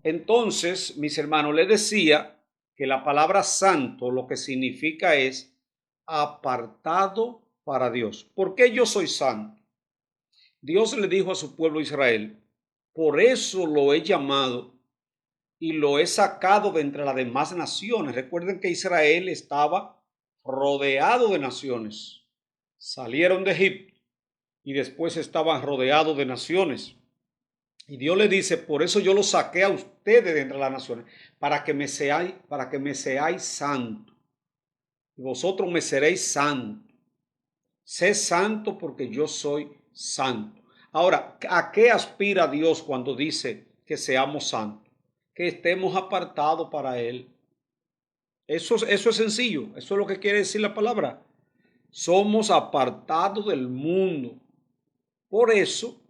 Entonces, mis hermanos, les decía que la palabra santo lo que significa es apartado para Dios. ¿Por qué yo soy santo? Dios le dijo a su pueblo Israel, por eso lo he llamado y lo he sacado de entre las demás naciones. Recuerden que Israel estaba rodeado de naciones. Salieron de Egipto y después estaban rodeados de naciones. Y Dios le dice, por eso yo los saqué a ustedes de entre las naciones, para que me seáis santos. Y vosotros me seréis santos. Sé santo porque yo soy santo. Ahora, ¿a qué aspira Dios cuando dice que seamos santos? Que estemos apartados para Él. Eso es sencillo, eso es lo que quiere decir la palabra. Somos apartados del mundo. Por eso,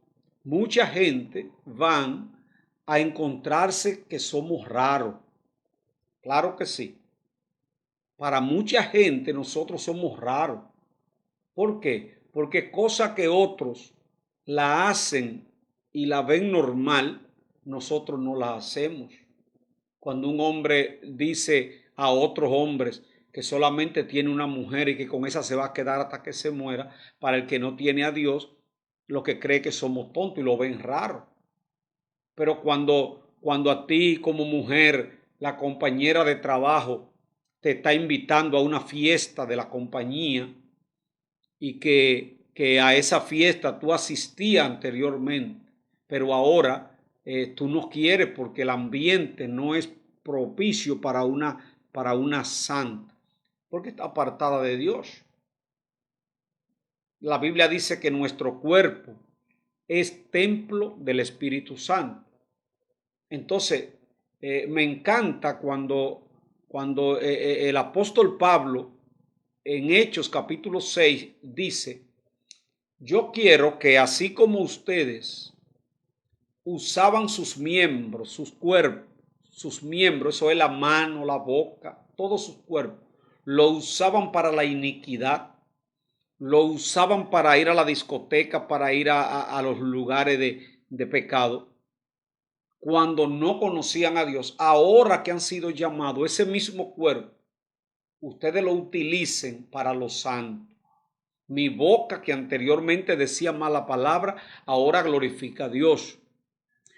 mucha gente van a encontrarse que somos raros. Claro que sí. Para mucha gente nosotros somos raros. ¿Por qué? Porque cosas que otros la hacen y la ven normal, nosotros no la hacemos. Cuando un hombre dice a otros hombres que solamente tiene una mujer y que con esa se va a quedar hasta que se muera, para el que no tiene a Dios, lo que cree que somos tontos y lo ven raro. Pero cuando a ti como mujer, la compañera de trabajo te está invitando a una fiesta de la compañía y que a esa fiesta tú asistías anteriormente, pero ahora tú no quieres porque el ambiente no es propicio para una santa, porque está apartada de Dios. La Biblia dice que nuestro cuerpo es templo del Espíritu Santo. Entonces, me encanta cuando el apóstol Pablo en Hechos capítulo 6 dice, yo quiero que así como ustedes usaban sus miembros, sus cuerpos, sus miembros, eso es la mano, la boca, todos sus cuerpos, lo usaban para la iniquidad, lo usaban para ir a la discoteca, para ir a los lugares de pecado, cuando no conocían a Dios. Ahora que han sido llamados, ese mismo cuerpo, ustedes lo utilicen para los santos. Mi boca, que anteriormente decía mala palabra, ahora glorifica a Dios.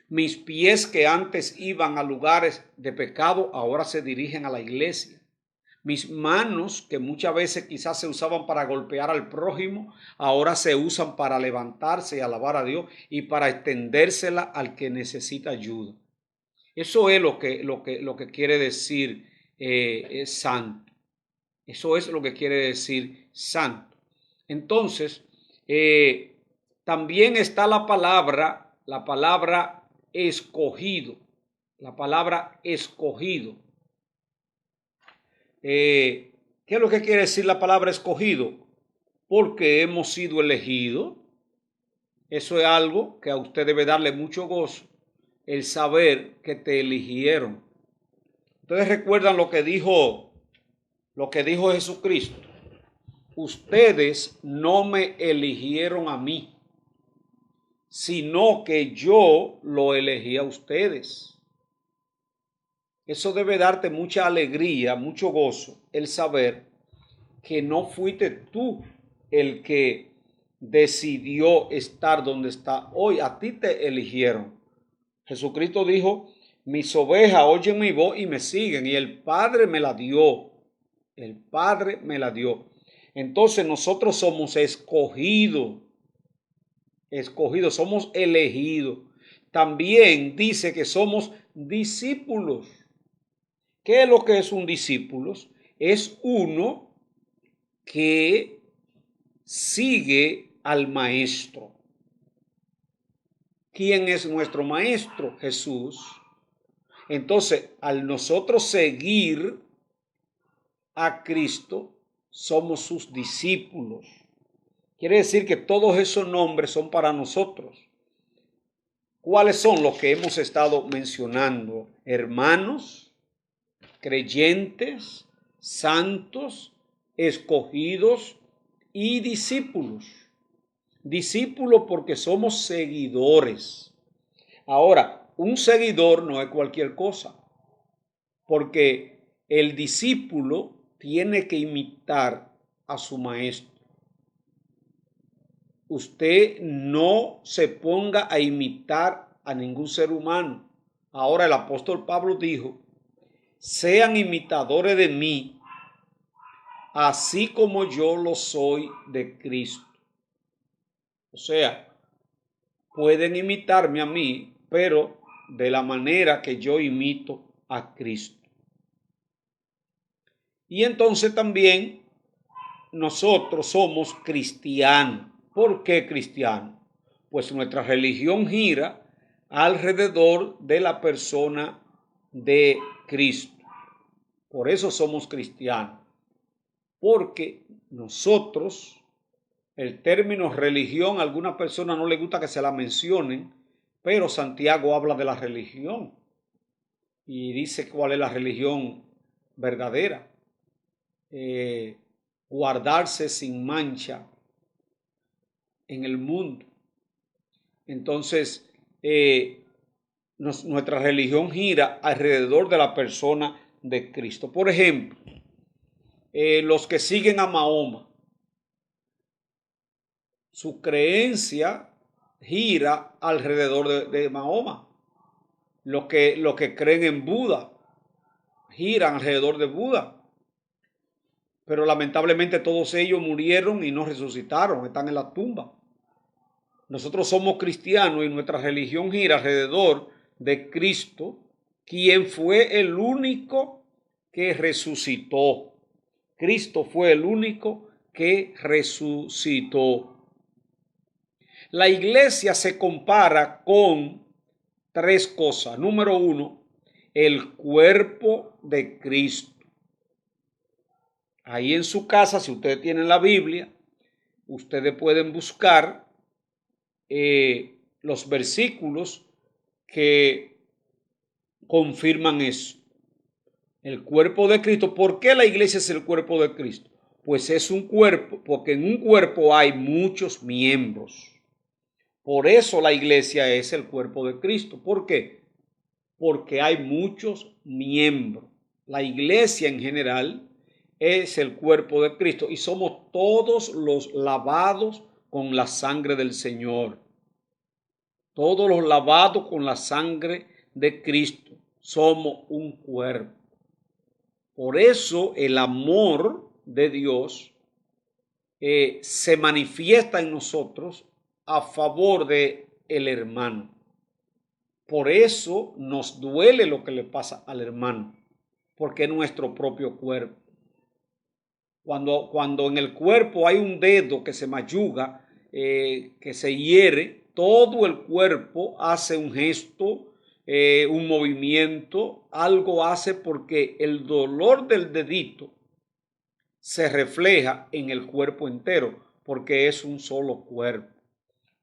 Mis pies, que antes iban a lugares de pecado, ahora se dirigen a la iglesia. Mis manos, que muchas veces quizás se usaban para golpear al prójimo, ahora se usan para levantarse y alabar a Dios y para extendérsela al que necesita ayuda. Eso es lo que quiere decir santo. Eso es lo que quiere decir santo. Entonces, también está la palabra escogido, la palabra escogido. ¿Qué es lo que quiere decir la palabra escogido? Porque hemos sido elegidos. Eso es algo que a usted debe darle mucho gozo, el saber que te eligieron. Ustedes recuerdan lo que dijo Jesucristo. Ustedes no me eligieron a mí, sino que yo lo elegí a ustedes. Eso debe darte mucha alegría, mucho gozo, el saber que no fuiste tú el que decidió estar donde está hoy. A ti te eligieron. Jesucristo dijo, mis ovejas oyen mi voz y me siguen, y el Padre me la dio. El Padre me la dio. Entonces nosotros somos escogidos, somos elegidos. También dice que somos discípulos. ¿Qué es lo que es un discípulo? Es uno que sigue al maestro. ¿Quién es nuestro maestro? Jesús. Entonces, al nosotros seguir a Cristo, somos sus discípulos. Quiere decir que todos esos nombres son para nosotros. ¿Cuáles son los que hemos estado mencionando? Hermanos, creyentes, santos, escogidos y discípulos. Discípulos porque somos seguidores. Ahora, un seguidor no es cualquier cosa, porque el discípulo tiene que imitar a su maestro. Usted no se ponga a imitar a ningún ser humano. Ahora el apóstol Pablo dijo, sean imitadores de mí, así como yo lo soy de Cristo. O sea, pueden imitarme a mí, pero de la manera que yo imito a Cristo. Y entonces también nosotros somos cristianos. ¿Por qué cristianos? Pues nuestra religión gira alrededor de la persona de Cristo. Por eso somos cristianos. Porque nosotros, el término religión, a algunas personas no les gusta que se la mencionen, pero Santiago habla de la religión y dice cuál es la religión verdadera. Guardarse sin mancha en el mundo. Entonces, nuestra religión gira alrededor de la persona de Cristo. Por ejemplo, los que siguen a Mahoma, su creencia gira alrededor de Mahoma. Los que creen en Buda giran alrededor de Buda. Pero lamentablemente todos ellos murieron y no resucitaron, están en la tumba. Nosotros somos cristianos y nuestra religión gira alrededor de Cristo, quien fue el único que resucitó. Cristo fue el único que resucitó. La iglesia se compara con tres cosas. Número uno, el cuerpo de Cristo. Ahí en su casa, si ustedes tienen la Biblia, ustedes pueden buscar los versículos que confirman eso. El cuerpo de Cristo. ¿Por qué la iglesia es el cuerpo de Cristo? Pues es un cuerpo, porque en un cuerpo hay muchos miembros. Por eso la iglesia es el cuerpo de Cristo. ¿Por qué? Porque hay muchos miembros. La iglesia en general es el cuerpo de Cristo y somos todos los lavados con la sangre del Señor. Todos los lavados con la sangre de Cristo. Somos un cuerpo. Por eso el amor de Dios se manifiesta en nosotros a favor de el hermano. Por eso nos duele lo que le pasa al hermano, porque es nuestro propio cuerpo. Cuando en el cuerpo hay un dedo que se mayuga, que se hiere, todo el cuerpo hace un gesto, un movimiento, algo hace porque el dolor del dedito se refleja en el cuerpo entero, porque es un solo cuerpo.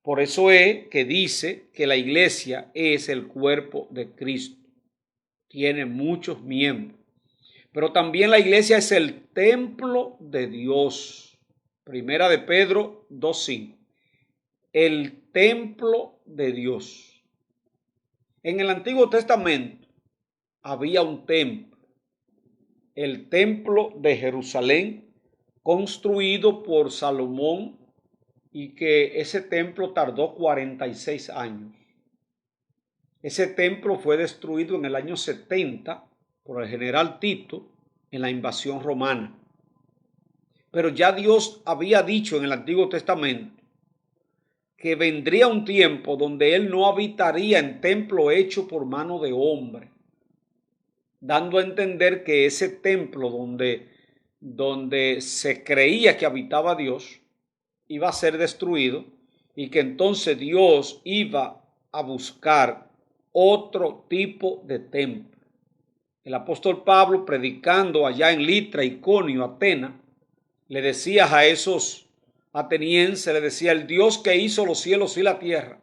Por eso es que dice que la iglesia es el cuerpo de Cristo. Tiene muchos miembros. Pero también la iglesia es el templo de Dios. Primera de Pedro 2:5. El templo de Dios. En el Antiguo Testamento había un templo. El templo de Jerusalén, construido por Salomón, y que ese templo tardó 46 años. Ese templo fue destruido en el año 70 por el general Tito en la invasión romana. Pero ya Dios había dicho en el Antiguo Testamento que vendría un tiempo donde Él no habitaría en templo hecho por mano de hombre, dando a entender que ese templo donde se creía que habitaba Dios iba a ser destruido y que entonces Dios iba a buscar otro tipo de templo. El apóstol Pablo, predicando allá en Litra, Iconio, Atenas, le decía a esos atenienses, le decía, el Dios que hizo los cielos y la tierra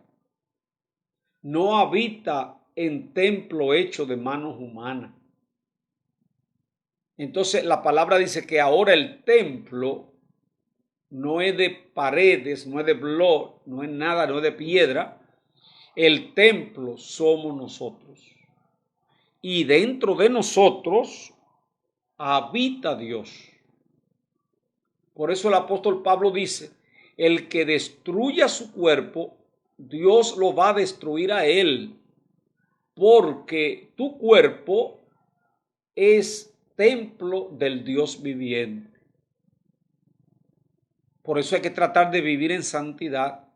no habita en templo hecho de manos humanas. Entonces la palabra dice que ahora el templo no es de paredes, no es de bloc, no es nada, no es de piedra, El templo somos nosotros. Y dentro de nosotros habita Dios. Por eso el apóstol Pablo dice, el que destruya su cuerpo, Dios lo va a destruir a él, porque tu cuerpo es templo del Dios viviente. Por eso hay que tratar de vivir en santidad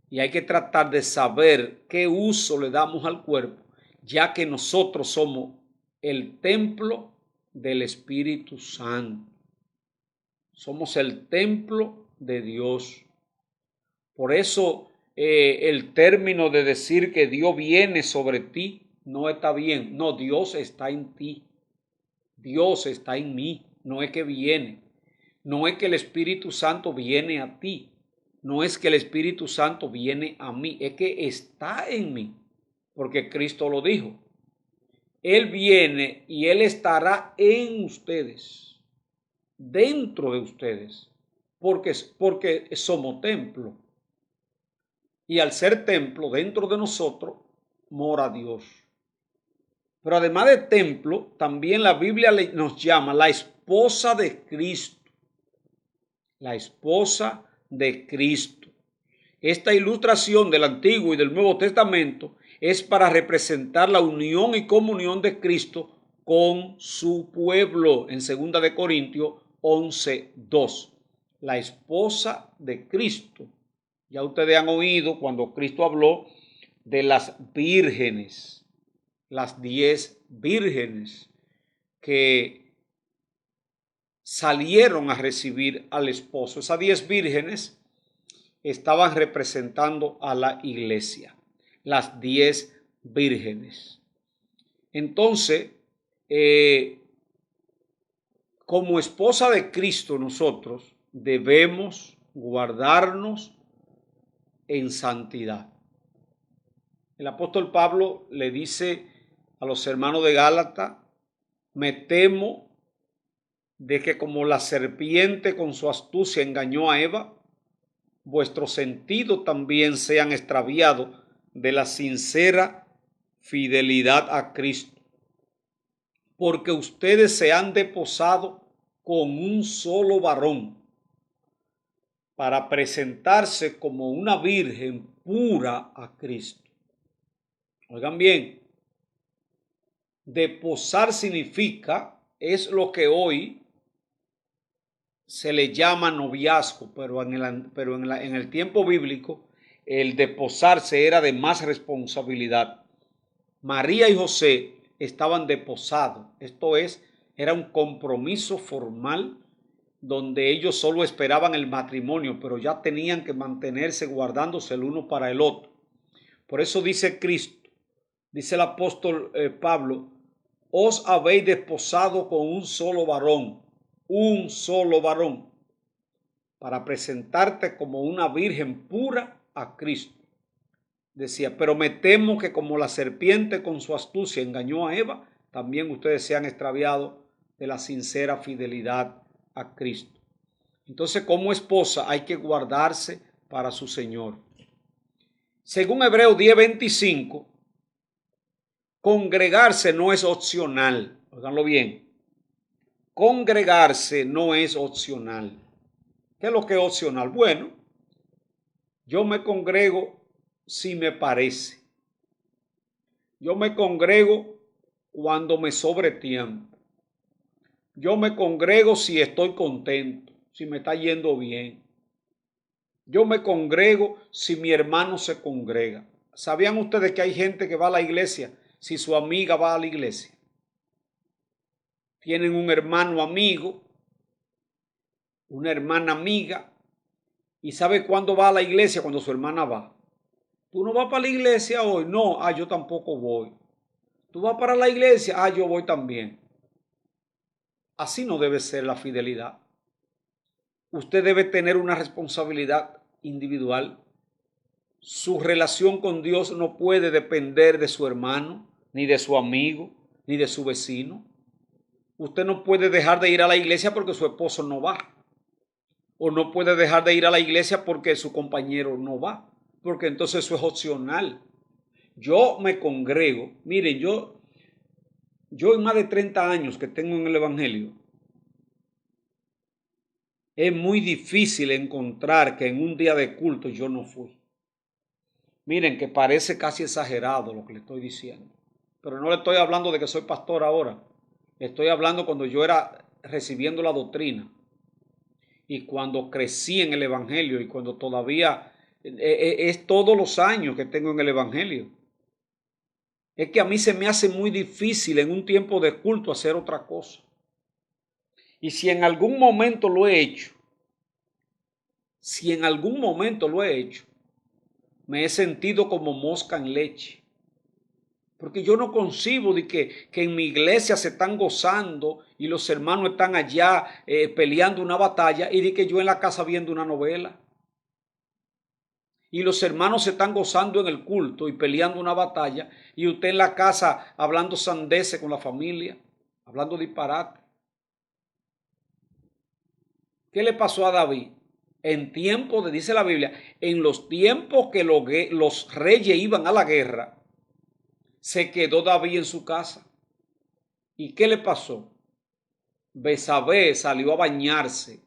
y hay que tratar de saber qué uso le damos al cuerpo, ya que nosotros somos el templo del Espíritu Santo. Somos el templo de Dios. Por eso el término de decir que Dios viene sobre ti no está bien. No, Dios está en ti. Dios está en mí. No es que viene. No es que el Espíritu Santo viene a ti. No es que el Espíritu Santo viene a mí. Es que está en mí. Porque Cristo lo dijo. Él viene y Él estará en ustedes. Dentro de ustedes. Porque somos templo. Y al ser templo dentro de nosotros, mora Dios. Pero además de templo, también la Biblia nos llama la esposa de Cristo. La esposa de Cristo. Esta ilustración del Antiguo y del Nuevo Testamento es para representar la unión y comunión de Cristo con su pueblo en 2 de Corintios 11:2. La esposa de Cristo. Ya ustedes han oído cuando Cristo habló de las vírgenes, las 10 vírgenes que salieron a recibir al esposo. Esas 10 vírgenes estaban representando a la iglesia, las 10 vírgenes. Entonces, como esposa de Cristo nosotros debemos guardarnos en santidad. El apóstol Pablo le dice a los hermanos de Gálatas, me temo de que como la serpiente con su astucia engañó a Eva, vuestros sentidos también sean extraviados de la sincera fidelidad a Cristo. Porque ustedes se han desposado con un solo varón para presentarse como una virgen pura a Cristo. Oigan bien, desposar significa, es lo que hoy se le llama noviazgo, pero en el tiempo bíblico el desposarse era de más responsabilidad. María y José estaban desposados, esto es, era un compromiso formal donde ellos solo esperaban el matrimonio, pero ya tenían que mantenerse guardándose el uno para el otro. Por eso dice Cristo, dice el apóstol Pablo, os habéis desposado con un solo varón, para presentarte como una virgen pura a Cristo. Decía, pero me temo que como la serpiente con su astucia engañó a Eva, también ustedes se han extraviado de la sincera fidelidad a Cristo. Entonces, como esposa hay que guardarse para su Señor. Según Hebreos 10:25, congregarse no es opcional. Óiganlo bien. Congregarse no es opcional. ¿Qué es lo que es opcional? Bueno, yo me congrego si me parece. Yo me congrego cuando me sobre tiempo. Yo me congrego si estoy contento, si me está yendo bien. Yo me congrego si mi hermano se congrega. ¿Sabían ustedes que hay gente que va a la iglesia si su amiga va a la iglesia? Tienen un hermano amigo, una hermana amiga, y ¿sabe cuándo va a la iglesia? Cuando su hermana va. ¿Tú no vas para la iglesia hoy? No, yo tampoco voy. ¿Tú vas para la iglesia? Yo voy también. Así no debe ser la fidelidad. Usted debe tener una responsabilidad individual. Su relación con Dios no puede depender de su hermano, ni de su amigo, ni de su vecino. Usted no puede dejar de ir a la iglesia porque su esposo no va. O no puede dejar de ir a la iglesia porque su compañero no va. Porque entonces eso es opcional. Yo me congrego. Miren, yo en más de 30 años que tengo en el Evangelio, es muy difícil encontrar que en un día de culto yo no fui. Miren que parece casi exagerado lo que le estoy diciendo, pero no le estoy hablando de que soy pastor ahora. Estoy hablando cuando yo era recibiendo la doctrina y cuando crecí en el Evangelio y cuando todavía es todos los años que tengo en el Evangelio. Es que a mí se me hace muy difícil en un tiempo de culto hacer otra cosa. Y si en algún momento lo he hecho, me he sentido como mosca en leche. Porque yo no concibo de que en mi iglesia se están gozando y los hermanos están allá peleando una batalla y de que yo en la casa viendo una novela. Y los hermanos se están gozando en el culto y peleando una batalla y usted en la casa hablando sandeces con la familia, hablando disparate. ¿Qué le pasó a David? En tiempos de, dice la Biblia, en los tiempos que los reyes iban a la guerra, se quedó David en su casa. ¿Y qué le pasó? Betsabé salió a bañarse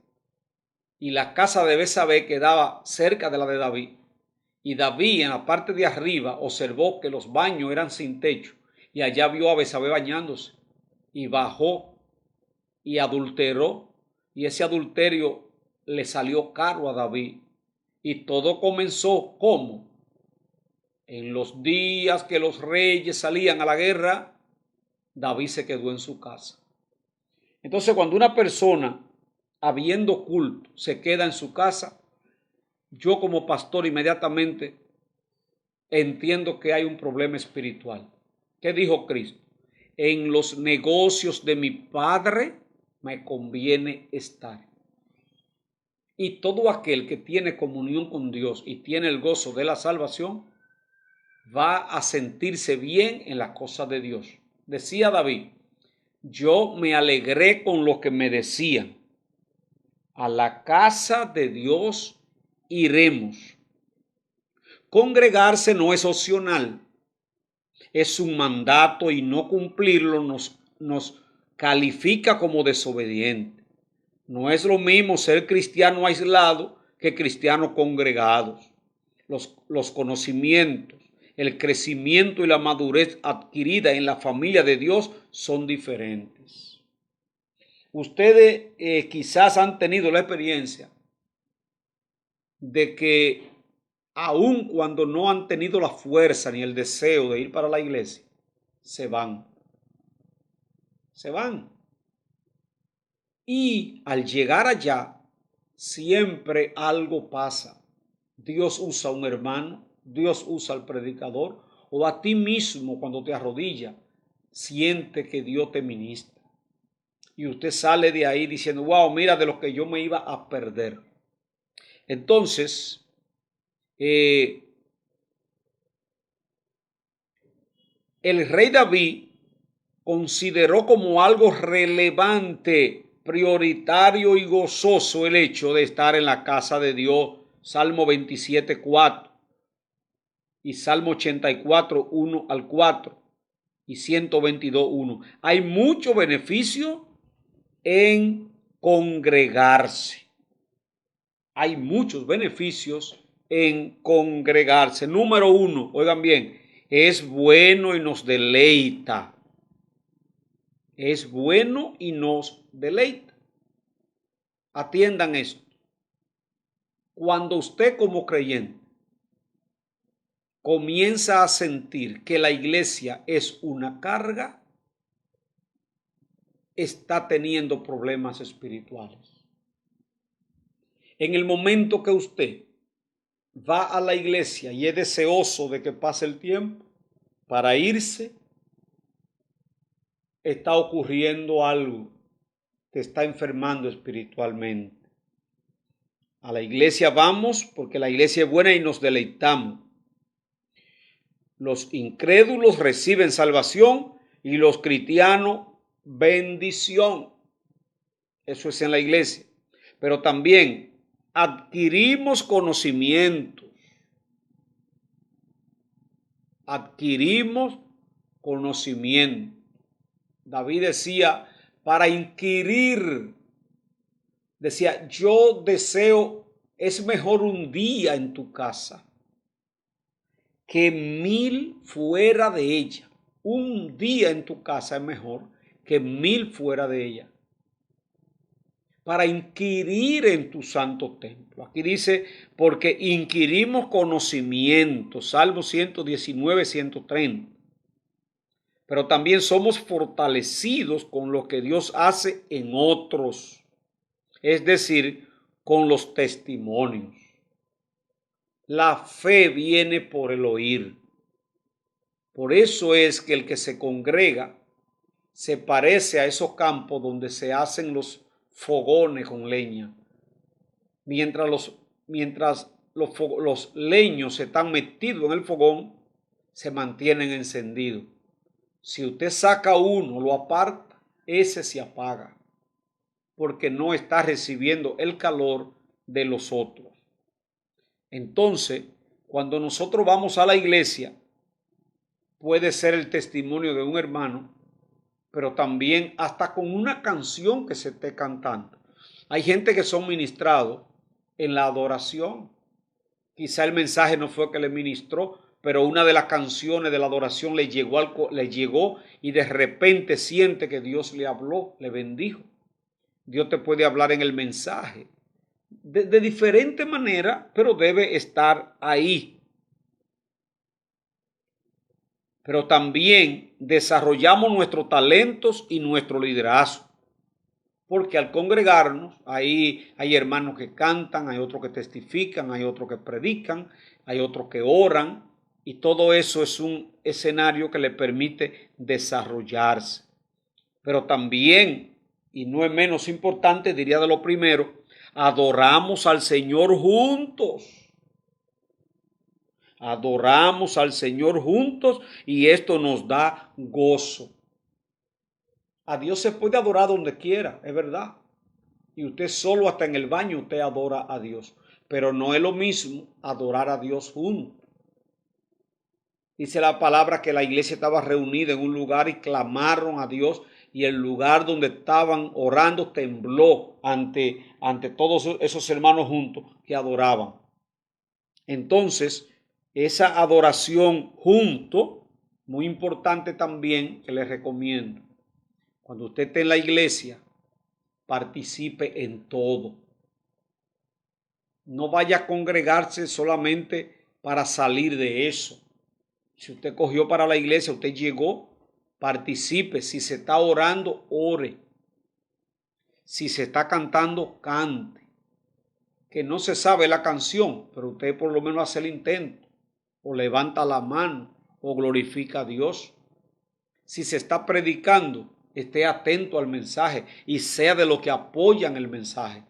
y la casa de Betsabé quedaba cerca de la de David. Y David en la parte de arriba observó que los baños eran sin techo y allá vio a Betsabé bañándose y bajó y adulteró y ese adulterio le salió caro a David. Y todo comenzó ¿cómo? En los días que los reyes salían a la guerra, David se quedó en su casa. Entonces, cuando una persona, habiendo culto, se queda en su casa, yo como pastor inmediatamente entiendo que hay un problema espiritual. ¿Qué dijo Cristo? En los negocios de mi Padre me conviene estar. Y todo aquel que tiene comunión con Dios y tiene el gozo de la salvación, va a sentirse bien en las cosas de Dios. Decía David, yo me alegré con lo que me decían, a la casa de Dios iremos. Congregarse no es opcional, es un mandato y no cumplirlo nos califica como desobediente. No es lo mismo ser cristiano aislado que cristianos congregados. Los conocimientos, el crecimiento y la madurez adquirida en la familia de Dios son diferentes. Ustedes quizás han tenido la experiencia de que aun cuando no han tenido la fuerza ni el deseo de ir para la iglesia, se van. Se van. Y al llegar allá, siempre algo pasa. Dios usa a un hermano, Dios usa al predicador, o a ti mismo cuando te arrodillas, siente que Dios te ministra. Y usted sale de ahí diciendo, wow, mira de lo que yo me iba a perder. Entonces, el rey David consideró como algo relevante, prioritario y gozoso el hecho de estar en la casa de Dios. Salmo 27:4 y Salmo 84:1-4 y 122:1. Hay mucho beneficio en congregarse. Hay muchos beneficios en congregarse. Número 1, oigan bien, es bueno y nos deleita. Es bueno y nos deleita. Atiendan esto. Cuando usted como creyente comienza a sentir que la iglesia es una carga, está teniendo problemas espirituales. En el momento que usted va a la iglesia y es deseoso de que pase el tiempo para irse, está ocurriendo algo, te está enfermando espiritualmente. A la iglesia vamos porque la iglesia es buena y nos deleitamos. Los incrédulos reciben salvación y los cristianos bendición. Eso es en la iglesia. Pero también adquirimos conocimientos. adquirimos conocimiento. David decía, para inquirir, decía, yo deseo, es mejor un día en tu casa que 1000 fuera de ella. Un día en tu casa es mejor que 1000 fuera de ella. Para inquirir en tu santo templo. Aquí dice, porque inquirimos conocimiento. Salmo 119, 130. Pero también somos fortalecidos con lo que Dios hace en otros. Es decir, con los testimonios. La fe viene por el oír. Por eso es que el que se congrega se parece a esos campos donde se hacen los fogones con leña. Mientras los leños están metidos en el fogón, se mantienen encendidos. Si usted saca uno, lo aparta, ese se apaga, porque no está recibiendo el calor de los otros. Entonces, cuando nosotros vamos a la iglesia, puede ser el testimonio de un hermano, pero también hasta con una canción que se esté cantando. Hay gente que son ministrados en la adoración. Quizá el mensaje no fue que le ministró, pero una de las canciones de la adoración le llegó y de repente siente que Dios le habló, le bendijo. Dios te puede hablar en el mensaje de diferente manera, pero debe estar ahí. Pero también desarrollamos nuestros talentos y nuestro liderazgo. Porque al congregarnos, ahí hay hermanos que cantan, hay otros que testifican, hay otros que predican, hay otros que oran, y todo eso es un escenario que le permite desarrollarse. Pero también, y no es menos importante, diría de lo primero, adoramos al Señor juntos. Adoramos al Señor juntos y esto nos da gozo. A Dios se puede adorar donde quiera, es verdad. Y usted solo hasta en el baño usted adora a Dios. Pero no es lo mismo adorar a Dios juntos. Dice la palabra que la iglesia estaba reunida en un lugar y clamaron a Dios y el lugar donde estaban orando tembló ante todos esos hermanos juntos que adoraban. Entonces, esa adoración junto, muy importante también que les recomiendo. Cuando usted esté en la iglesia, participe en todo. No vaya a congregarse solamente para salir de eso. Si usted cogió para la iglesia, usted llegó, participe. Si se está orando, ore. Si se está cantando, cante. Que no se sabe la canción, pero usted por lo menos hace el intento. O levanta la mano, o glorifica a Dios. Si se está predicando, esté atento al mensaje y sea de los que apoyan el mensaje.